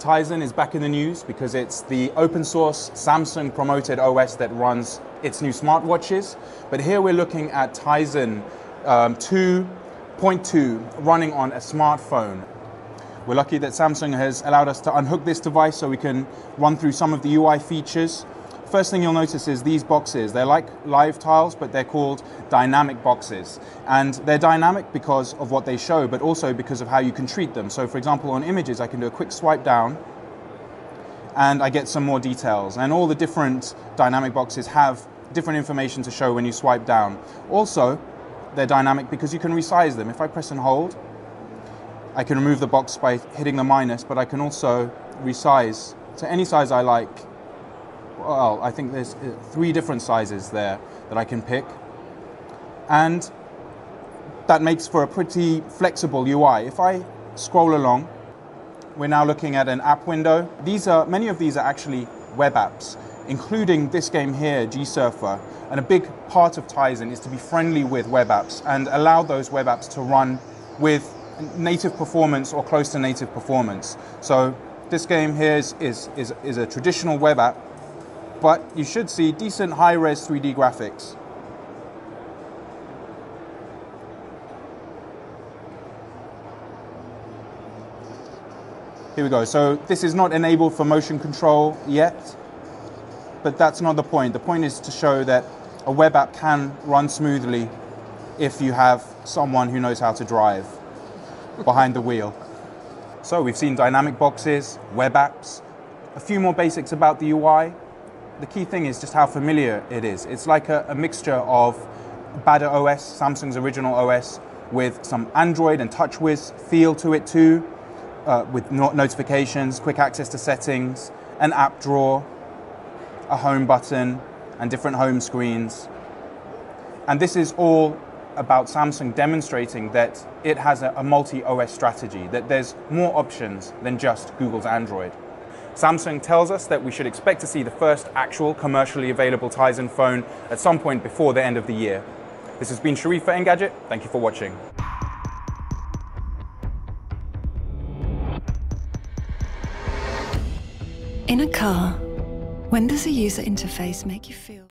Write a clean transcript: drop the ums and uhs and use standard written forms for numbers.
Tizen is back in the news because it's the open source Samsung promoted OS that runs its new smartwatches. But here we're looking at Tizen 2.2 running on a smartphone. We're lucky that Samsung has allowed us to unhook this device so we can run through some of the UI features. First thing you'll notice is these boxes. They're like live tiles, but they're called dynamic boxes. And they're dynamic because of what they show, but also because of how you can treat them. So for example, on images, I can do a quick swipe down and I get some more details. And all the different dynamic boxes have different information to show when you swipe down. Also, they're dynamic because you can resize them. If I press and hold, I can remove the box by hitting the minus, but I can also resize to any size I like. Well, I think there's 3 different sizes there that I can pick. And that makes for a pretty flexible UI. If I scroll along, we're now looking at an app window. Many of these are actually web apps, including this game here, G-Surfer. And a big part of Tizen is to be friendly with web apps and allow those web apps to run with native performance or close to native performance. So this game here is a traditional web app, but you should see decent high-res 3D graphics. Here we go. So this is not enabled for motion control yet, but that's not the point. The point is to show that a web app can run smoothly if you have someone who knows how to drive behind the wheel. So we've seen dynamic boxes, web apps, a few more basics about the UI. The key thing is just how familiar it is. It's like a mixture of Bada OS, Samsung's original OS, with some Android and TouchWiz feel to it too, with notifications, quick access to settings, an app drawer, a home button, and different home screens. And this is all about Samsung demonstrating that it has a multi-OS strategy, that there's more options than just Google's Android. Samsung tells us that we should expect to see the first actual commercially available Tizen phone at some point before the end of the year. This has been Sharif for Engadget. Thank you for watching. In a car, when does a user interface make you feel?